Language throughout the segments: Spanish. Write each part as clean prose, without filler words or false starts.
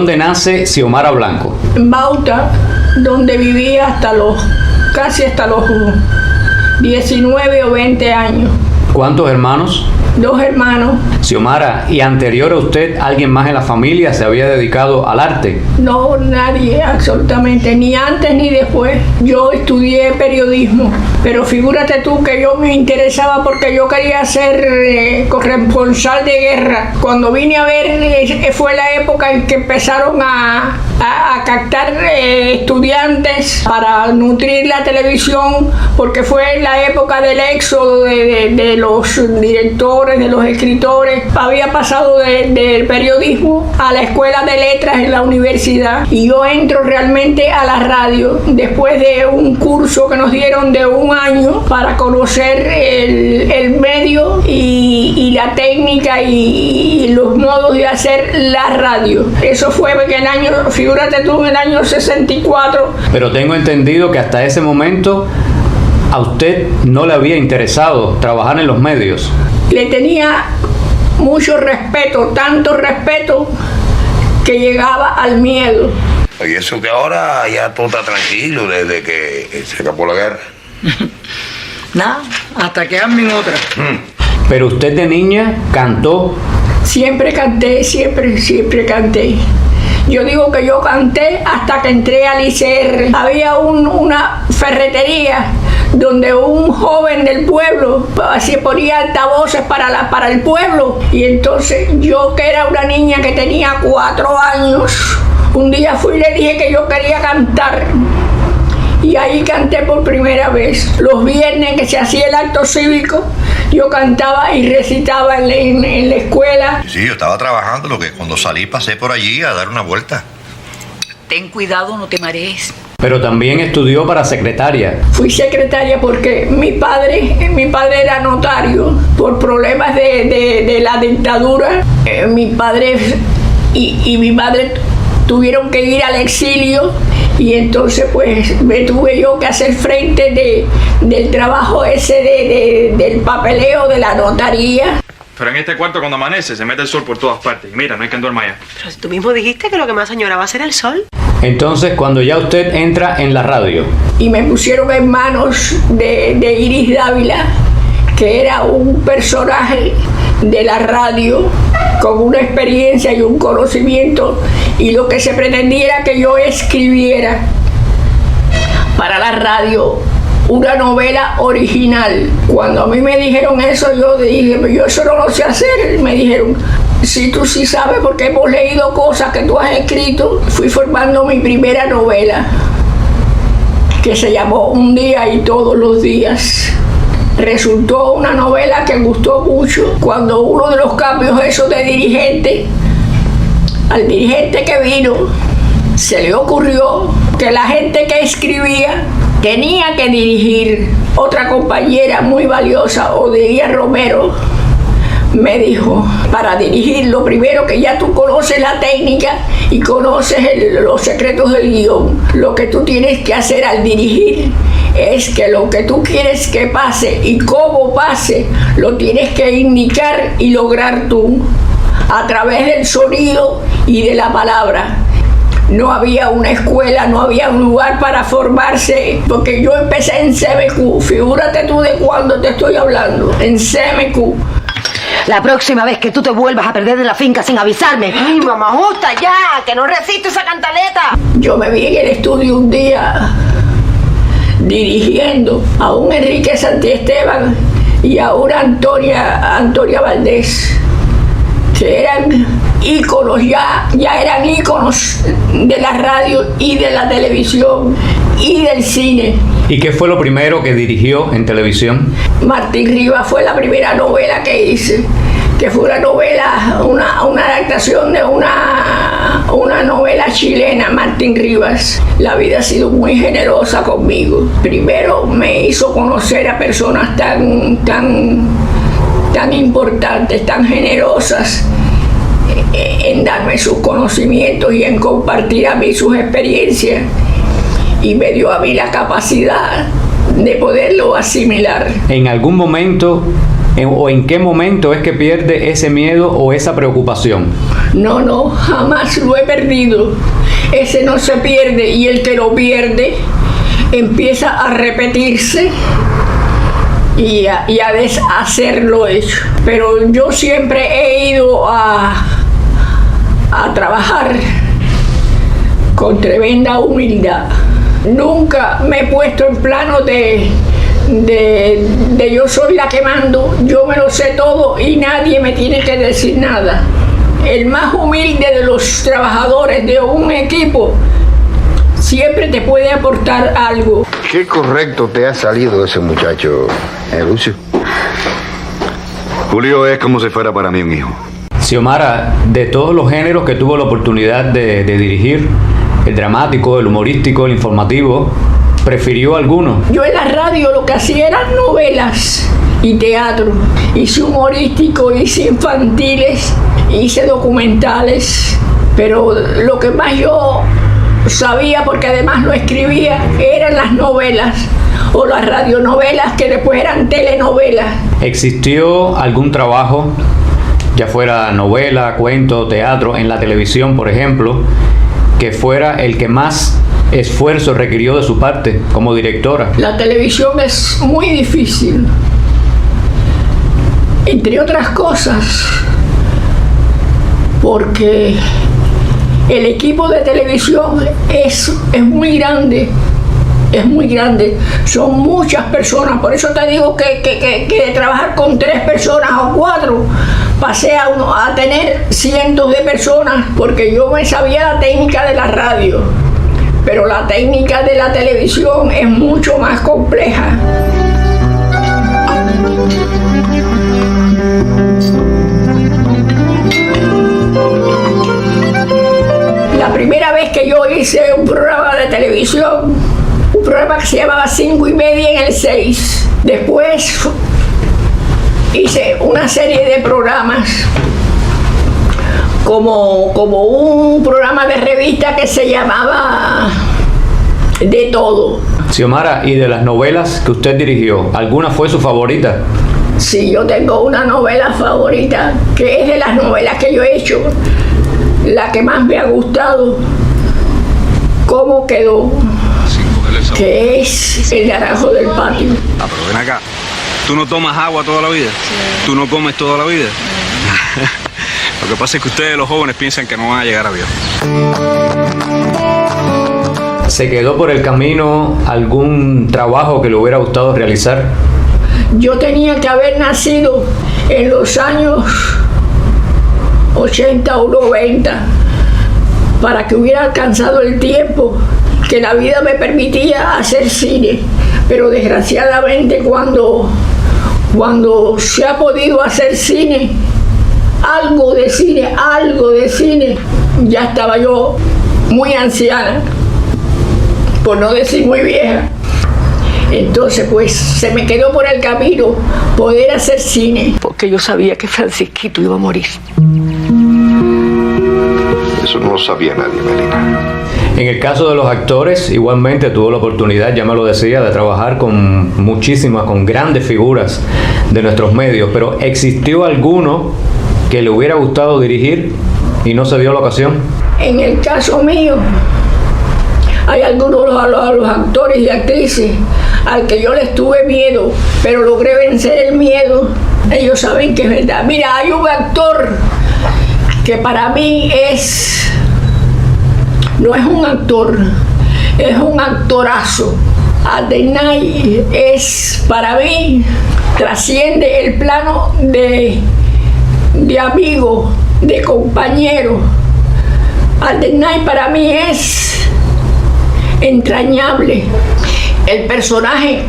dónde nace Xiomara Blanco? En Bauta, donde vivía casi hasta los 19 o 20 años. ¿Cuántos hermanos? 2 hermanos. Xiomara, ¿y anterior a usted alguien más en la familia se había dedicado al arte? No, nadie, absolutamente, ni antes ni después. Yo estudié periodismo, pero figúrate tú que yo me interesaba porque yo quería ser corresponsal de guerra. Cuando vine a ver, fue la época en que empezaron a captar estudiantes para nutrir la televisión, porque fue la época del éxodo de los directores, de los escritores. Había pasado del periodismo a la escuela de letras en la universidad, y yo entro realmente a la radio después de un curso que nos dieron de 1 año para conocer el medio y la técnica y los modos de hacer la radio. Eso fue en el año, figúrate tú, en el año 64. Pero tengo entendido que hasta ese momento a usted no le había interesado trabajar en los medios. Le tenía mucho respeto, tanto respeto que llegaba al miedo. Y eso que ahora ya todo está tranquilo desde que se acabó la guerra. Nada, hasta que armen otra. Pero usted de niña cantó. Siempre canté, siempre canté. Yo digo que yo canté hasta que entré al ICR. Había una ferretería donde un joven del pueblo así ponía altavoces para el pueblo. Y entonces yo, que era una niña que tenía 4 años, un día fui y le dije que yo quería cantar. Y ahí canté por primera vez. Los viernes que se hacía el acto cívico, yo cantaba y recitaba en la escuela. Sí, yo estaba trabajando, lo que cuando salí pasé por allí a dar una vuelta. Ten cuidado, no te marees. Pero también estudió para secretaria. Fui secretaria porque mi padre era notario. Por problemas de la dictadura, mi padre y mi madre tuvieron que ir al exilio, y entonces pues me tuve yo que hacer frente del trabajo ese del papeleo de la notaría. Pero en este cuarto cuando amanece se mete el sol por todas partes. Y mira, no hay quien duerma allá. Pero si tú mismo dijiste que lo que más añoraba era el sol. Entonces, cuando ya usted entra en la radio. Y me pusieron en manos de Iris Dávila, que era un personaje de la radio con una experiencia y un conocimiento, y lo que se pretendía era que yo escribiera para la radio una novela original. Cuando a mí me dijeron eso, yo dije, yo eso no lo sé hacer. Me dijeron, sí, tú sí sabes porque hemos leído cosas que tú has escrito. Fui formando mi primera novela, que se llamó Un día y todos los días. Resultó una novela que gustó mucho. Cuando uno de los cambios esos de dirigente, al dirigente que vino, se le ocurrió que la gente que escribía tenía que dirigir. Otra compañera muy valiosa, Odelia Romero, me dijo, para dirigir, lo primero que ya tú conoces la técnica y conoces los secretos del guión. Lo que tú tienes que hacer al dirigir es que lo que tú quieres que pase y cómo pase, lo tienes que indicar y lograr tú a través del sonido y de la palabra. No había una escuela, no había un lugar para formarse, porque yo empecé en CMQ. Figúrate tú de cuándo te estoy hablando, en CMQ. La próxima vez que tú te vuelvas a perder de la finca sin avisarme. ¡Ay, mamá, justa ya! ¡Que no resisto esa cantaleta! Yo me vi en el estudio un día dirigiendo a un Enrique Santiesteban y a una Antonia Valdés, que eran íconos, ya eran íconos de la radio y de la televisión y del cine. ¿Y qué fue lo primero que dirigió en televisión? Martín Rivas fue la primera novela que hice, que fue una novela, una adaptación de una novela chilena, Martín Rivas. La vida ha sido muy generosa conmigo. Primero me hizo conocer a personas tan importantes, tan generosas, en darme sus conocimientos y en compartir a mí sus experiencias, y me dio a mí la capacidad de poderlo asimilar. ¿En algún momento o en qué momento es que pierde ese miedo o esa preocupación? No, jamás lo he perdido. Ese no se pierde y el que lo pierde empieza a repetirse y a deshacer lo hecho. Pero yo siempre he ido a trabajar con tremenda humildad. Nunca me he puesto en plano de yo soy la que mando, yo me lo sé todo y nadie me tiene que decir nada. El más humilde de los trabajadores de un equipo siempre te puede aportar algo. Qué correcto te ha salido ese muchacho, Lucio. Julio es como si fuera para mí un hijo. Xiomara, de todos los géneros que tuvo la oportunidad de dirigir, el dramático, el humorístico, el informativo, ¿prefirió alguno? Yo en la radio lo que hacía eran novelas y teatro. Hice humorístico, hice infantiles, hice documentales, pero lo que más yo sabía, porque además lo escribía, eran las novelas o las radionovelas que después eran telenovelas. ¿Existió algún trabajo, ya fuera novela, cuento, teatro, en la televisión, por ejemplo, que fuera el que más esfuerzo requirió de su parte como directora? La televisión es muy difícil, entre otras cosas, porque el equipo de televisión es muy grande. Es muy grande, son muchas personas, por eso te digo que de trabajar con 3 personas o 4 pasé a tener cientos de personas, porque yo me sabía la técnica de la radio, pero la técnica de la televisión es mucho más compleja. La primera vez que yo hice un programa de televisión, un programa que se llamaba 5:30 en el 6. Después hice una serie de programas como un programa de revista que se llamaba De Todo. Xiomara, ¿y de las novelas que usted dirigió, alguna fue su favorita? Sí, yo tengo una novela favorita, que es de las novelas que yo he hecho, la que más me ha gustado. ¿Cómo quedó? Que es El Naranjo del Patio. Ah, pero ven acá. ¿Tú no tomas agua toda la vida? Sí. ¿Tú no comes toda la vida? Lo que pasa es que ustedes, los jóvenes, piensan que no van a llegar a viejo. ¿Se quedó por el camino algún trabajo que le hubiera gustado realizar? Yo tenía que haber nacido en los años 80 o 90 para que hubiera alcanzado el tiempo que la vida me permitía hacer cine, pero desgraciadamente cuando se ha podido hacer cine, algo de cine, ya estaba yo muy anciana, por no decir muy vieja. Entonces pues se me quedó por el camino poder hacer cine. Porque yo sabía que Francisquito iba a morir. Eso no lo sabía nadie, Melina. En el caso de los actores, igualmente tuvo la oportunidad, ya me lo decía, de trabajar con grandes figuras de nuestros medios, pero ¿existió alguno que le hubiera gustado dirigir y no se dio la ocasión? En el caso mío, hay algunos de los actores y actrices al que yo les tuve miedo, pero logré vencer el miedo. Ellos saben que es verdad. Mira, hay un actor que para mí no es un actor, es un actorazo. Addenay es, para mí, trasciende el plano de amigo, de compañero. Addenay para mí es entrañable. El personaje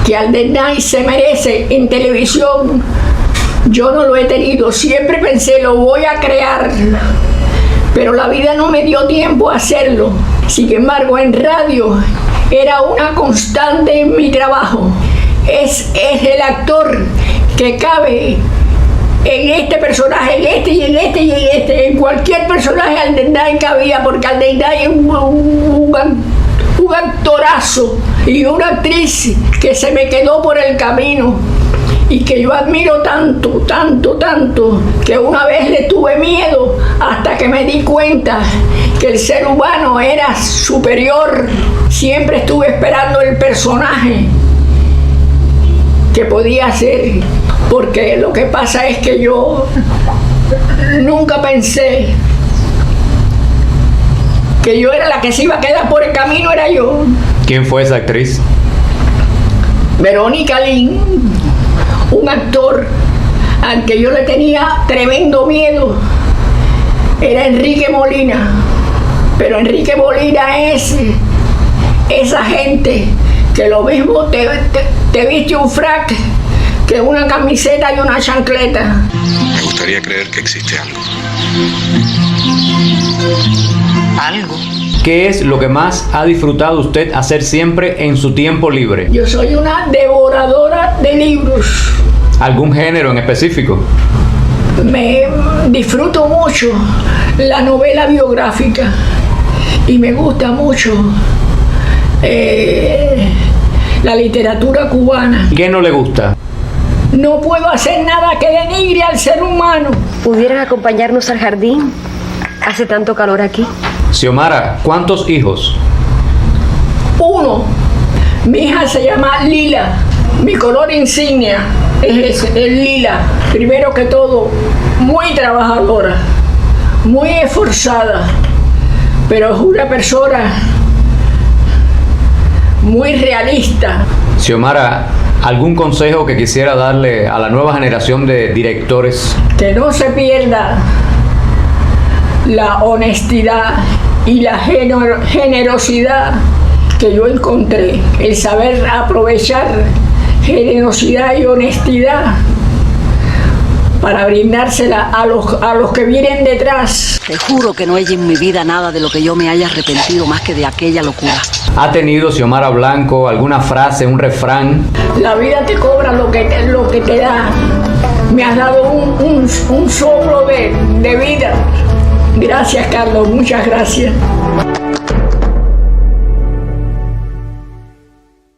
que Addenay se merece en televisión, yo no lo he tenido. Siempre pensé, lo voy a crear, pero la vida no me dio tiempo a hacerlo. Sin embargo, en radio era una constante en mi trabajo. Es el actor que cabe en este personaje, en este y en este y en este. En cualquier personaje Addenay cabía, porque Addenay es un actorazo y una actriz que se me quedó por el camino. y que yo admiro tanto, que una vez le tuve miedo hasta que me di cuenta que el ser humano era superior. Siempre estuve esperando el personaje que podía ser, porque lo que pasa es que yo nunca pensé que yo era la que se iba a quedar por el camino, era yo. ¿Quién fue esa actriz? Verónica Lynn, un actor al que yo le tenía tremendo miedo, era Enrique Molina. Pero Enrique Molina es esa gente que lo mismo te viste un frac que una camiseta y una chancleta. Me gustaría creer que existe algo. Algo. ¿Qué es lo que más ha disfrutado usted hacer siempre en su tiempo libre? Yo soy una devoradora de libros. ¿Algún género en específico? Me disfruto mucho la novela biográfica y me gusta mucho la literatura cubana. ¿Qué no le gusta? No puedo hacer nada que denigre al ser humano. ¿Pudieran acompañarnos al jardín? Hace tanto calor aquí. Xiomara, ¿cuántos hijos? Uno. Mi hija se llama Lila. Mi color insignia es el lila. Primero que todo, muy trabajadora, muy esforzada, pero es una persona muy realista. Xiomara, ¿algún consejo que quisiera darle a la nueva generación de directores? Que no se pierda la honestidad y la generosidad que yo encontré, el saber aprovechar generosidad y honestidad para brindársela a los que vienen detrás. Te juro que no hay en mi vida nada de lo que yo me haya arrepentido más que de aquella locura. ¿Ha tenido, Xiomara Blanco, alguna frase, un refrán? La vida te cobra lo que te da. Me has dado un soplo de vida. Gracias, Carlos, muchas gracias.